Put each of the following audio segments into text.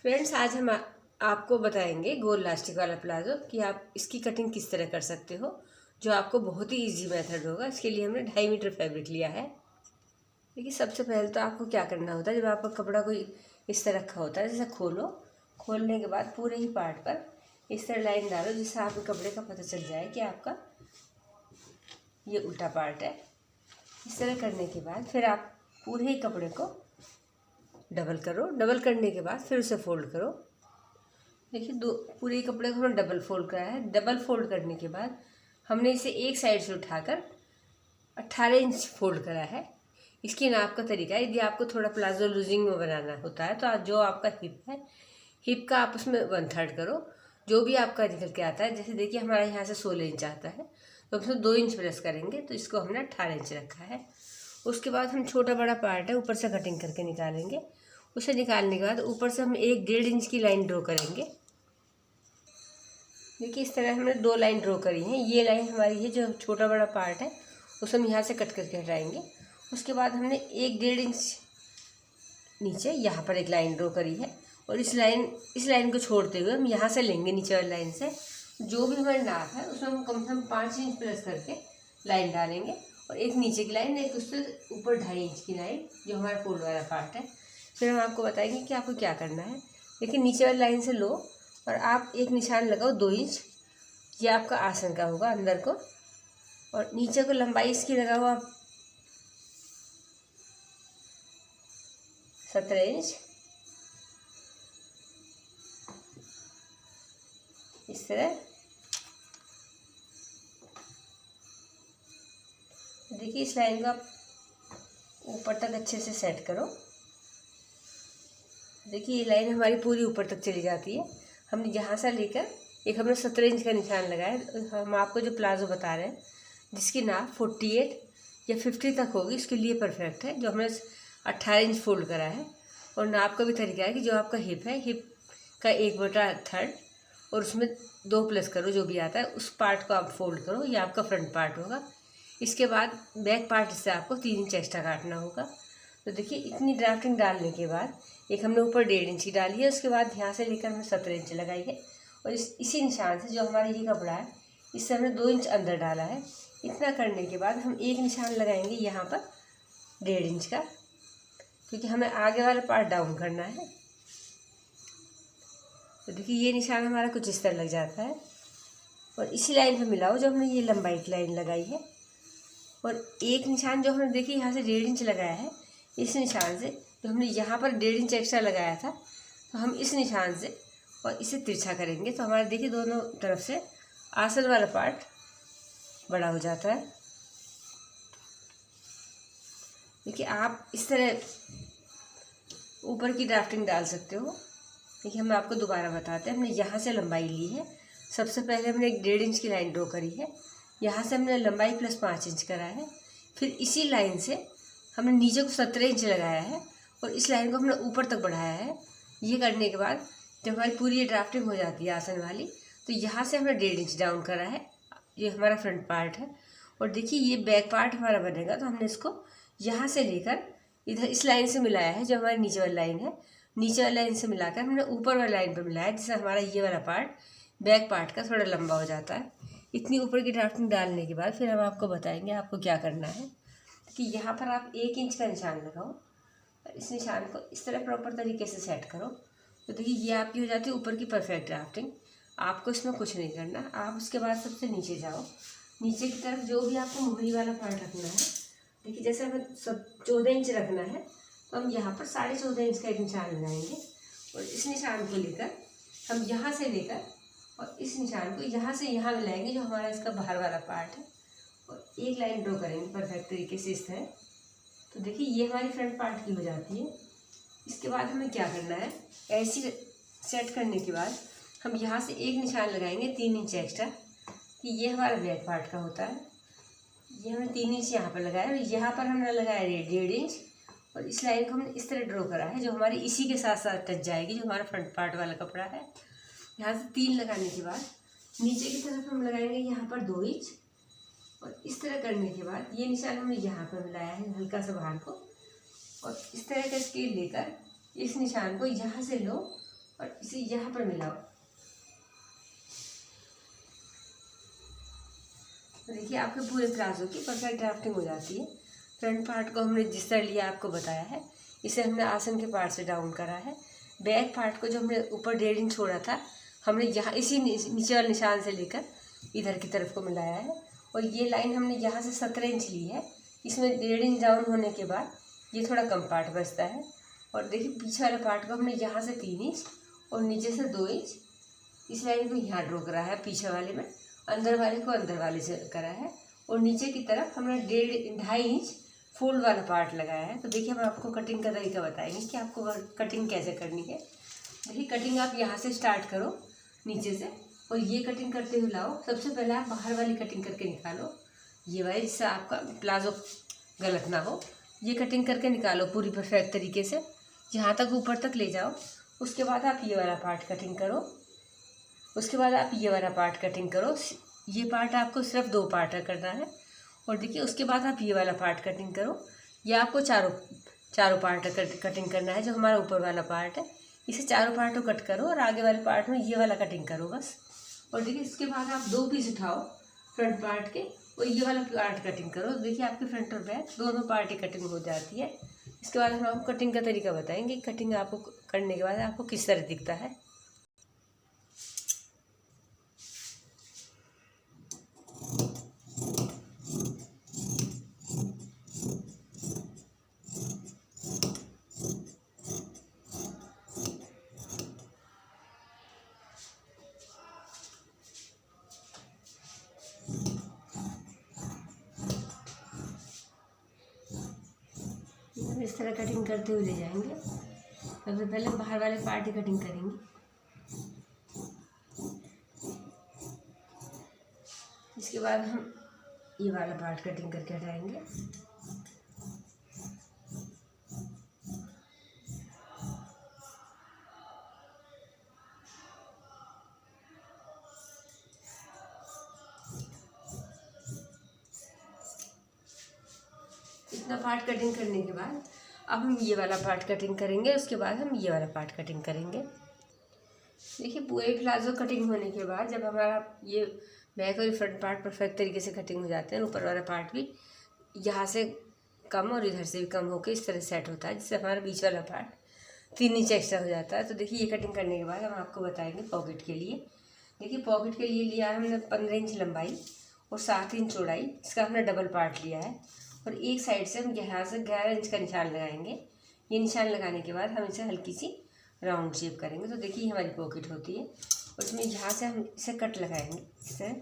Friends, आज हम आपको बताएंगे गोल इलास्टिक वाला प्लाजो कि आप इसकी कटिंग किस तरह कर सकते हो, जो आपको बहुत ही इजी मेथड होगा। इसके लिए हमने 2.5 मीटर फैब्रिक लिया है। देखिए, सबसे पहले तो आपको क्या करना होता है, जब आपका कपड़ा कोई इस तरह रखा होता है, जैसे खोलने के बाद पूरे ही पार्ट पर इस तरह लाइन डालो, जिससे आपके कपड़े का पता चल जाए कि आपका ये उल्टा पार्ट है। इस तरह करने के बाद फिर आप पूरे ही कपड़े को डबल करो। डबल करने के बाद फिर उसे फोल्ड करो। देखिए, दो पूरे कपड़े को हमने डबल फोल्ड करा है। डबल फोल्ड करने के बाद हमने इसे एक साइड से उठाकर 18 इंच फोल्ड करा है। इसकी नाप का तरीका है, यदि आपको थोड़ा प्लाजो लूजिंग में बनाना होता है तो जो आपका हिप है, हिप का आप उसमें 1/3 करो, जो भी आपका निकल के आता है। जैसे देखिए, हमारे यहाँ से 16 इंच आता है, तो उसमें 2 इंच प्लस करेंगे, तो इसको हमने 18 इंच रखा है। उसके बाद हम छोटा बड़ा पार्ट है ऊपर से कटिंग करके निकालेंगे। उसे निकालने के बाद ऊपर से हम 1-1.5 इंच की लाइन ड्रॉ करेंगे। देखिए, इस तरह हमने 2 लाइन ड्रॉ करी हैं। ये लाइन हमारी है, जो छोटा बड़ा पार्ट है उसे हम यहाँ से कट करके हटाएंगे। उसके बाद हमने 1-1.5 इंच नीचे यहाँ पर एक लाइन ड्रॉ करी है, और इस लाइन को छोड़ते हुए हम यहाँ से लेंगे, नीचे वाली लाइन से जो भी हमारी नाप है उसमें हम कम से कम 5 इंच प्लस करके लाइन डालेंगे, और एक नीचे की लाइन, एक उससे ऊपर 2.5 इंच की लाइन, जो हमारा फोल्ड वाला पार्ट है। फिर हम आपको बताएंगे कि आपको क्या करना है। देखिए, नीचे वाली लाइन से लो और आप एक निशान लगाओ 2 इंच, ये आपका आसन का होगा अंदर को, और नीचे को लंबाई इसकी लगाओ आप 17 इंच। इस तरह देखिए, इस लाइन को आप ऊपर तक अच्छे से सेट करो। देखिए, ये लाइन हमारी पूरी ऊपर तक चली जाती है। हमने यहाँ से लेकर एक हमने 17 इंच का निशान लगाया। हम आपको जो प्लाजो बता रहे हैं, जिसकी नाप 48 या 50 तक होगी, उसके लिए परफेक्ट है। जो हमने 18 इंच फोल्ड करा है, और नाप का भी तरीका है कि जो आपका हिप है, हिप का 1/3 और उसमें 2 प्लस करो, जो भी आता है उस पार्ट को आप फोल्ड करो। ये आपका फ्रंट पार्ट होगा। इसके बाद बैक पार्ट से आपको 3 इंच एक्स्ट्रा काटना होगा। तो देखिए, इतनी ड्राफ्टिंग डालने के बाद एक हमने ऊपर 1.5 इंच की डाली है। उसके बाद यहाँ से लेकर हमने 17 इंच लगाई है, और इसी निशान से जो हमारा ये कपड़ा है, इससे हमने 2 इंच अंदर डाला है। इतना करने के बाद हम एक निशान लगाएंगे यहाँ पर 1.5 इंच का, क्योंकि हमें आगे वाला पार्ट डाउन करना है। तो देखिए, ये निशान हमारा कुछ इस तरह लग जाता है, और इसी लाइन पर मिलाओ जो हमने ये लंबाई की लाइन लगाई है। और एक निशान जो हमने देखिए यहाँ से 1.5 इंच लगाया है, इस निशान से जो हमने यहाँ पर 1.5 इंच एक्स्ट्रा लगाया था, तो हम इस निशान से और इसे तिरछा करेंगे, तो हमारे देखिए दोनों तरफ से आसन वाला पार्ट बड़ा हो जाता है। देखिए, आप इस तरह ऊपर की ड्राफ्टिंग डाल सकते हो। देखिए, हम आपको दोबारा बताते हैं। हमने यहाँ से लंबाई ली है। सबसे पहले हमने एक 1.5 इंच की लाइन ड्रॉ करी है। यहाँ से हमने लंबाई प्लस 5 इंच करा है। फिर इसी लाइन से हमने नीचे को 17 इंच लगाया है, और इस लाइन को हमने ऊपर तक बढ़ाया है। ये करने के बाद जब हमारी पूरी ये ड्राफ्टिंग हो जाती है आसन वाली, तो यहाँ से हमने 1.5 इंच डाउन करा है। ये हमारा फ्रंट पार्ट है, और देखिए ये बैक पार्ट हमारा बनेगा। तो हमने इसको यहाँ से लेकर इधर इस लाइन से मिलाया है, जो हमारी नीचे वाली लाइन है। नीचे वाली लाइन से मिलाकर हमने ऊपर वाली लाइन पर मिलाया, जिससे हमारा ये वाला पार्ट बैक पार्ट का थोड़ा लंबा हो जाता है। इतनी ऊपर की ड्राफ्टिंग डालने के बाद फिर हम आपको बताएंगे आपको क्या करना है। कि यहाँ पर आप 1 इंच का निशान लगाओ, और इस निशान को इस तरह प्रॉपर तरीके से सेट करो। तो देखिए, ये आपकी हो जाती है ऊपर की परफेक्ट ड्राफ्टिंग। आपको इसमें कुछ नहीं करना। आप उसके बाद सबसे नीचे जाओ। नीचे की तरफ जो भी आपको मोहरी वाला पार्ट रखना है, देखिए जैसे हमें सब 14 इंच रखना है, तो हम यहाँ पर 14.5 इंच का एक निशान लगाएंगे, और इस निशान को लेकर हम यहाँ से लेकर और इस निशान को यहाँ से यहाँ मिलाएंगे, जो हमारा इसका बाहर वाला पार्ट है, और एक लाइन ड्रॉ करेंगे परफेक्ट तरीके से इस तरह। तो देखिए, ये हमारी फ्रंट पार्ट की हो जाती है। इसके बाद हमें क्या करना है, ऐसी सेट करने के बाद हम यहाँ से एक निशान लगाएंगे 3 इंच एक्स्ट्रा, कि ये हमारा बैक पार्ट का होता है। ये हमने 3 इंच यहाँ पर लगाया, और यहाँ पर हमने लगाया 1.5 इंच, और इस लाइन को हमने इस तरह ड्रॉ करा है, जो हमारी इसी के साथ साथ टच जाएगी, जो हमारा फ्रंट पार्ट वाला कपड़ा है। यहाँ से 3 लगाने के बाद नीचे की तरफ हम लगाएंगे यहाँ पर 2 इंच, और इस तरह करने के बाद ये निशान हमने यहाँ पर मिलाया है हल्का सा बाहर को, और इस तरह का स्केल लेकर इस निशान को यहाँ से लो और इसे यहाँ पर मिलाओ। देखिए आपके पूरे प्लाजो की परफेक्ट ड्राफ्टिंग हो जाती है। फ्रंट पार्ट को हमने जिस तरह लिया आपको बताया है, इसे हमने आसन के पार्ट से डाउन करा है। बैक पार्ट को जो हमने ऊपर 1.5 इंच छोड़ा था, हमने यहाँ इसी नीचे वाले निशान से लेकर इधर की तरफ को मिलाया है। और ये लाइन हमने यहाँ से 17 इंच ली है। इसमें 1.5 इंच डाउन होने के बाद ये थोड़ा कम पार्ट बचता है। और देखिए पीछे वाले पार्ट को हमने यहाँ से 3 इंच और नीचे से 2 इंच इस लाइन को यहाँ ड्रॉ करा है। पीछे वाले में अंदर वाले को अंदर वाले से करा है और नीचे की तरफ हमने 2.5 इंच फोल्ड वाला पार्ट लगाया है। तो देखिए हम आपको कटिंग का तरीका बताएंगे कि आपको कटिंग कैसे करनी है। देखिए कटिंग आप यहाँ से स्टार्ट करो नीचे से और ये कटिंग करते हुए लाओ। सबसे पहले आप बाहर वाली कटिंग करके निकालो, ये वाली, जिससे आपका प्लाजो गलत ना हो। ये कटिंग करके निकालो पूरी परफेक्ट तरीके से, यहाँ तक ऊपर तक ले जाओ। उसके बाद आप ये वाला पार्ट कटिंग करो। उसके बाद आप ये वाला पार्ट कटिंग करो। ये पार्ट आपको सिर्फ 2 पार्ट करना है। और देखिए उसके बाद आप ये वाला पार्ट कटिंग करो। ये आपको चारों पार्ट कटिंग करना है। जो हमारा ऊपर वाला पार्ट है, इसे चारों पार्ट को कट करो और आगे वाले पार्ट में ये वाला कटिंग करो बस। और देखिए इसके बाद आप 2 पीस उठाओ फ्रंट पार्ट के और ये वाला पार्ट कटिंग करो। देखिए आपके फ्रंट और बैक दोनों पार्ट की कटिंग हो जाती है। इसके बाद हम आपको कटिंग का तरीका बताएंगे। कटिंग आपको करने के बाद आपको किस तरह दिखता है। इस तरह कटिंग करते हुए ले जाएंगे। सबसे पहले बाहर वाले पार्ट की कटिंग करेंगे। इसके बाद हम ये वाला पार्ट कटिंग करके हटाएंगे। इतना पार्ट कटिंग करने के बाद अब हम ये वाला पार्ट कटिंग करेंगे। उसके बाद हम ये वाला पार्ट कटिंग करेंगे। देखिए पूरे प्लाजो कटिंग होने के बाद जब हमारा ये बैक और फ्रंट पार्ट परफेक्ट तरीके से कटिंग हो जाते हैं, ऊपर वाला पार्ट भी यहाँ से कम और इधर से भी कम होकर इस तरह सेट होता है, जिससे हमारा बीच वाला पार्ट 3 इंच एक्स्ट्रा हो जाता है। तो देखिए ये कटिंग करने के बाद हम आपको बताएंगे पॉकेट के लिए। देखिए पॉकेट के लिए लिया हमने 15 इंच लंबाई और 7 इंच चौड़ाई। इसका हमने डबल पार्ट लिया है और एक साइड से हम यहाँ से 11 इंच का निशान लगाएंगे। ये निशान लगाने के बाद हम इसे हल्की सी राउंड शेप करेंगे। तो देखिए हमारी पॉकेट होती है और इसमें यहाँ से हम इसे कट लगाएंगे इस तरह।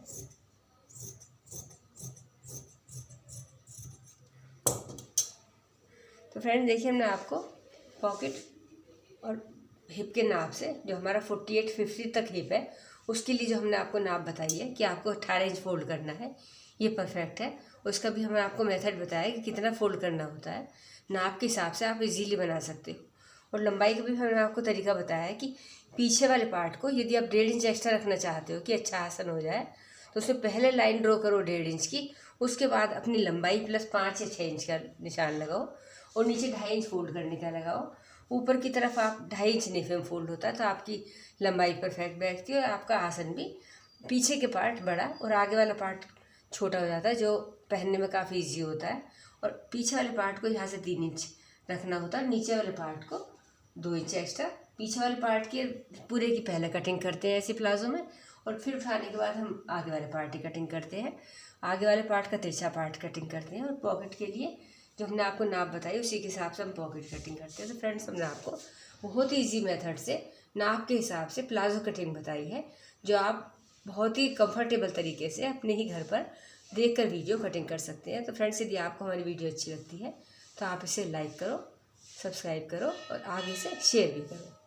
तो फ्रेंड देखिए हमने आपको पॉकेट और हिप के नाप से, जो हमारा 48-50 तक हिप है, उसके लिए जो हमने आपको नाप बताई है कि आपको 18 इंच फोल्ड करना है, ये परफेक्ट है। उसका भी हमने आपको मेथड बताया कि कितना फोल्ड करना होता है। नाप के हिसाब से आप इजीली बना सकते हो। और लंबाई का भी हमने आपको तरीका बताया है कि पीछे वाले पार्ट को यदि आप 1.5 इंच एक्स्ट्रा रखना चाहते हो कि अच्छा आसन हो जाए, तो उसमें पहले लाइन ड्रॉ करो 1.5 इंच की। उसके बाद अपनी लंबाई प्लस 5 या 6 इंच का निशान लगाओ और नीचे 2.5 इंच फोल्ड करने का लगाओ। ऊपर की तरफ आप 2.5 इंच नीचे में फोल्ड होता है, तो आपकी लंबाई परफेक्ट बैठती है और आपका आसन भी पीछे के पार्ट बड़ा और आगे वाला पार्ट छोटा हो जाता है, जो पहनने में काफ़ी इजी होता है। और पीछे वाले पार्ट को यहाँ से 3 इंच रखना होता है, नीचे वाले पार्ट को 2 इंच एक्स्ट्रा। पीछे वाले पार्ट की पूरे की पहले कटिंग करते हैं ऐसे प्लाजो में, और फिर उठाने के बाद हम आगे वाले पार्ट की कटिंग करते हैं। आगे वाले पार्ट का तिरछा पार्ट कटिंग करते हैं और पॉकेट के लिए जो हमने आपको नाप बताई उसी के हिसाब से हम पॉकेट कटिंग करते हैं। तो फ्रेंड्स हमने आपको बहुत ही ईजी मेथड से नाप के हिसाब से प्लाजो कटिंग बताई है, जो आप बहुत ही कंफर्टेबल तरीके से अपने ही घर पर देखकर वीडियो कटिंग कर सकते हैं। तो फ्रेंड्स यदि आपको हमारी वीडियो अच्छी लगती है तो आप इसे लाइक करो, सब्सक्राइब करो और आगे से शेयर भी करो।